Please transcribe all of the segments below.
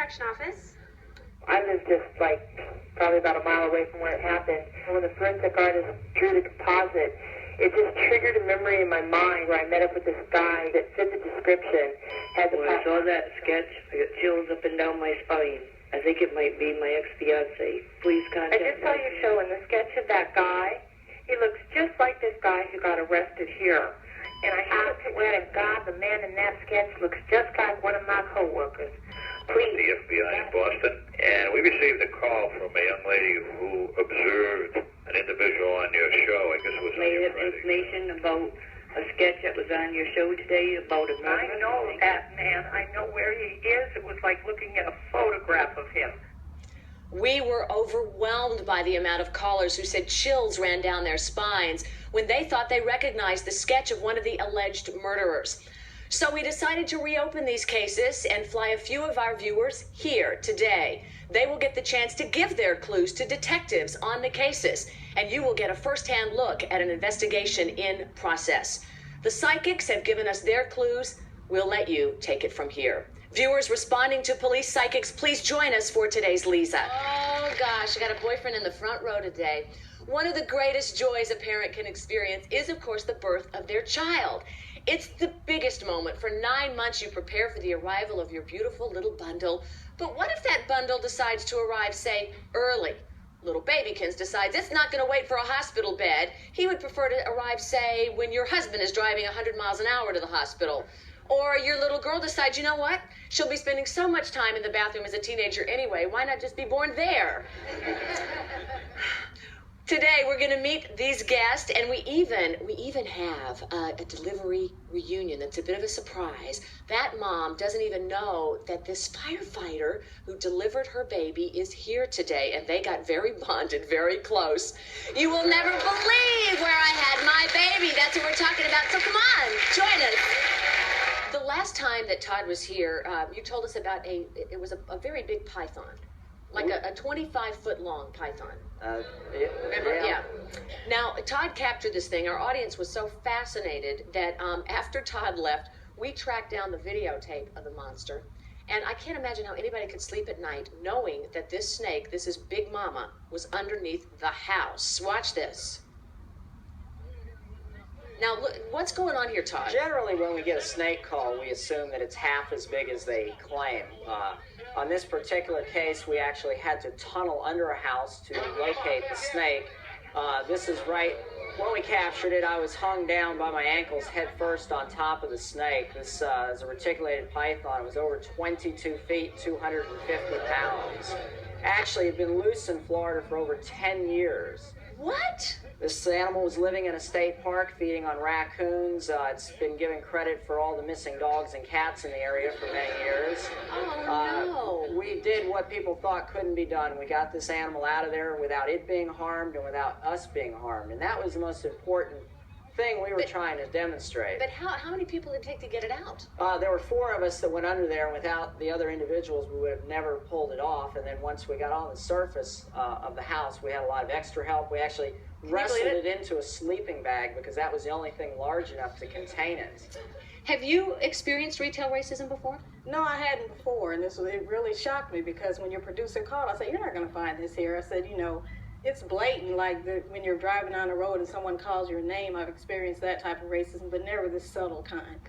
correction office. I live just probably about a mile away from where it happened. When the forensic artist drew the composite, it just triggered a memory in my mind where I met up with this guy that fit the description. When I saw that sketch, I got chills up and down my spine. I think it might be my ex-fiancé. Please contact me. I just saw your show, and the sketch of that guy, he looks just like this guy who got arrested here. And I swear to God, the man in that sketch looks just like one of my co-workers. Please. The FBI in Boston, and we received a call from a young lady who observed an individual on your show. I guess it was on your Friday. Information about a sketch that was on your show today about a murder. I know that man. I know where he is. It was like looking at a photograph of him. We were overwhelmed by the amount of callers who said chills ran down their spines when they thought they recognized the sketch of one of the alleged murderers. So we decided to reopen these cases and fly a few of our viewers here today. They will get the chance to give their clues to detectives on the cases, and you will get a first-hand look at an investigation in process. The psychics have given us their clues. We'll let you take it from here. Viewers responding to police psychics, please join us for today's LEEZA. Oh gosh, I got a boyfriend in the front row today. One of the greatest joys a parent can experience is, of course, the birth of their child. It's the biggest moment. For 9 months, you prepare for the arrival of your beautiful little bundle. But what if that bundle decides to arrive, say, early? Little babykins decides it's not going to wait for a hospital bed. He would prefer to arrive, say, when your husband is driving 100 miles an hour to the hospital. Or your little girl decides, you know what? She'll be spending so much time in the bathroom as a teenager anyway. Why not just be born there? Today, we're going to meet these guests, and we even have a delivery reunion that's a bit of a surprise. That mom doesn't even know that this firefighter who delivered her baby is here today, and they got very bonded, very close. You will never believe where I had my baby. That's what we're talking about, so come on, join us. The last time that Todd was here, you told us about it was a very big python. Like a 25-foot long python. Remember? Yeah. Now, Todd captured this thing. Our audience was so fascinated that after Todd left, we tracked down the videotape of the monster. And I can't imagine how anybody could sleep at night knowing that this snake, this is Big Mama, was underneath the house. Watch this. Now, look, what's going on here, Todd? Generally, when we get a snake call, we assume that it's half as big as they claim. On this particular case, we actually had to tunnel under a house to locate the snake. This is right when we captured it. I was hung down by my ankles head first on top of the snake. This is a reticulated python. It was over 22 feet, 250 pounds. Actually, it had been loose in Florida for over 10 years. What? This animal was living in a state park feeding on raccoons. It's been given credit for all the missing dogs and cats in the area for many years. Oh, no. We did what people thought couldn't be done. We got this animal out of there without it being harmed and without us being harmed. And that was the most important thing we were trying to demonstrate. But how many people did it take to get it out? There were 4 of us that went under there, and without the other individuals, we would have never pulled it off. And then once we got on the surface of the house, we had a lot of extra help. We actually wrestled it into a sleeping bag because that was the only thing large enough to contain it. Have you experienced retail racism before? No, I hadn't before, and it really shocked me because when your producer called, I said, "You're not going to find this here." I said, it's blatant, like when you're driving down the road and someone calls your name. I've experienced that type of racism, but never this subtle kind.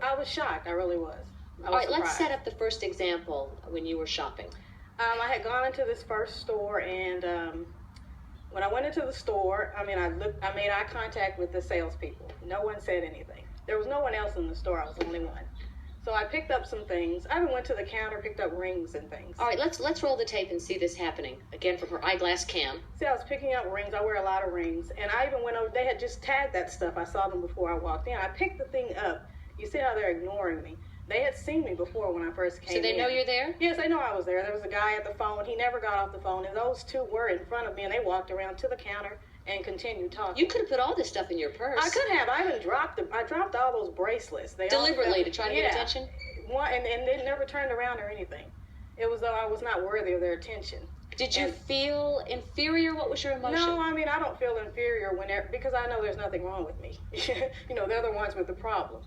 I was shocked. I really was. All right, surprised. Let's set up the first example when you were shopping. I had gone into this first store, and when I went into the store, I made eye contact with the salespeople. No one said anything. There was no one else in the store. I was the only one. So I picked up some things. I even went to the counter, picked up rings and things. All right, let's roll the tape and see this happening. Again, from her eyeglass cam. See, I was picking up rings. I wear a lot of rings. And I even went over, they had just tagged that stuff. I saw them before I walked in. I picked the thing up. You see how they're ignoring me. They had seen me before when I first came in. So they know you're there? Yes, they know I was there. There was a guy at the phone. He never got off the phone. And those 2 were in front of me, and they walked around to the counter and continued talking. You could have put all this stuff in your purse. I could have. I even dropped them. I dropped all those bracelets. They deliberately to try to get attention? And they never turned around or anything. It was though I was not worthy of their attention. Did you feel inferior? What was your emotion? No, I don't feel inferior because I know there's nothing wrong with me. They're the ones with the problem.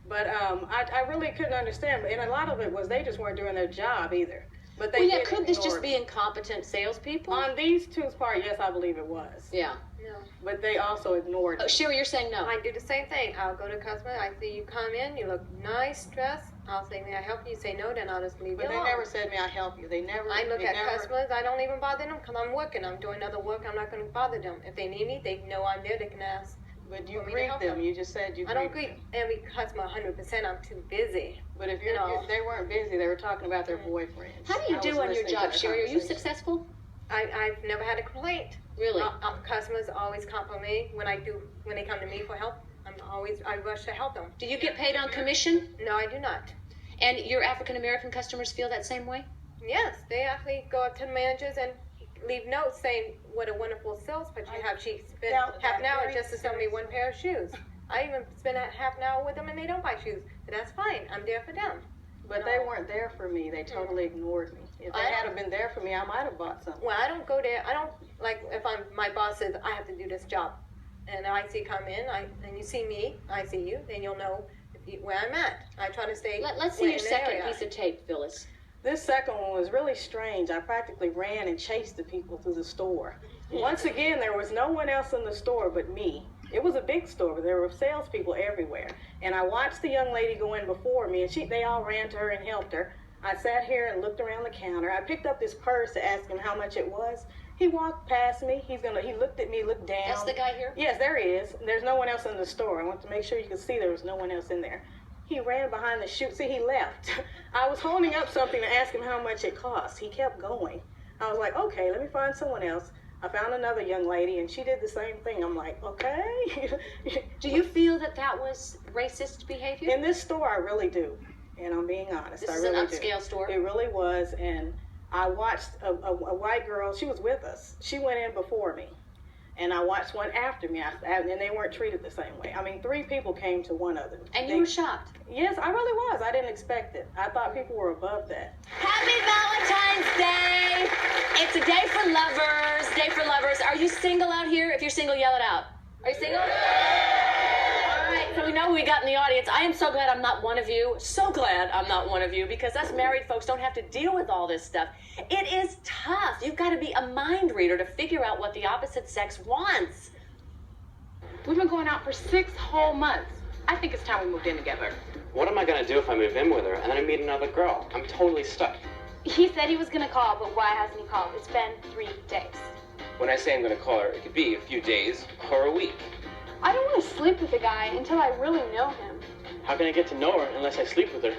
But I really couldn't understand. And a lot of it was they just weren't doing their job either. But they Well, yeah, did could this ignore just me. be incompetent salespeople? On these two's part, yes, I believe it was. Yeah. No. But they also ignored Oh, me. Sherry, you're saying no. I do the same thing. I'll go to a customer. I see you come in. You look nice, dressed. I'll say, may I help you? You say no, then I'll just leave But you they alone. never said, may I help you? They never. I look they at never, customers. I don't even bother them because I'm working. I'm doing other work. I'm not going to bother them. If they need me, they know I'm there. They can ask. But you for me to greet help them. them. You just said you I don't greet greet every customer 100%. I'm too busy. But if You know. if they weren't busy, they were talking about their boyfriends. How do you I do was on your listening to job, their Sherry? Are you conversation. successful? I've never had a complaint. Really? Customers always compliment me when they come to me for help. I rush to help them. Do you get paid on commission? No, I do not. And your African American customers feel that same way? Yes, they actually go up to the managers and leave notes saying what a wonderful sales pitch you have. She spent doubt half an that. hour Very just to sell me one pair of shoes. I even spend half an hour with them and they don't buy shoes. But that's fine. I'm there for them. But they weren't there for me. They totally ignored me. If they had been there for me, I might have bought something. Well, I don't go there. I don't, like, if my boss says I have to do this job and I see come in, and you see me, I see you, then you'll know where I'm at. I try to stay. Let's see your in the second area. piece of tape, Phyllis. This second one was really strange. I practically ran and chased the people through the store. Once again, there was no one else in the store but me. It was a big store, but there were salespeople everywhere. And I watched the young lady go in before me, and they all ran to her and helped her. I sat here and looked around the counter. I picked up this purse to ask him how much it was. He walked past me. He looked at me, looked down. That's the guy here? Yes, there he is. There's no one else in the store. I want to make sure you could see there was no one else in there. He ran behind the chute. See, he left. I was holding up something to ask him how much it cost. He kept going. I was like, okay, let me find someone else. I found another young lady, and she did the same thing. I'm like, okay. Do you feel that was racist behavior? In this store, I really do. And I'm being honest. This I is really an do. upscale store? It really was. And I watched a white girl. She was with us. She went in before me. And I watched one after me. And they weren't treated the same way. I mean, 3 people came to one of them. And you were shocked? Yes, I really was. I didn't expect it. I thought people were above that. Happy Valentine's Day! It's a day for lovers. Day for lovers. Are you single out here? If you're single, yell it out. Are you single? All right, so we know who we got in the audience. I am so glad I'm not one of you. So glad I'm not one of you, because us married folks don't have to deal with all this stuff. It is tough. You've got to be a mind reader to figure out what the opposite sex wants. We've been going out for 6 whole months. I think it's time we moved in together. What am I gonna do if I move in with her and then I meet another girl? I'm totally stuck. He said he was gonna call, but why hasn't he called? It's been 3 days. When I say I'm gonna call her, it could be a few days or a week. I don't want to sleep with a guy until I really know him. How can I get to know her unless I sleep with her?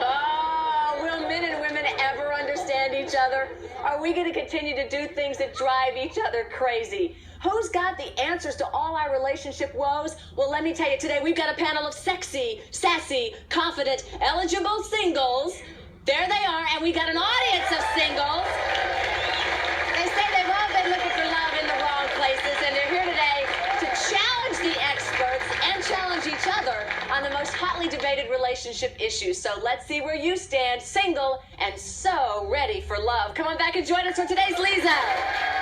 Oh, will men and women ever understand each other? Are we going to continue to do things that drive each other crazy? Who's got the answers to all our relationship woes? Well, let me tell you, today we've got a panel of sexy, sassy, confident, eligible singles. There they are, and we got an audience of singles. They say they've all been looking for love in the wrong places, and they're here today to challenge the experts and challenge each other on the most hotly debated relationship issues. So let's see where you stand, single and so ready for love. Come on back and join us for today's LEEZA.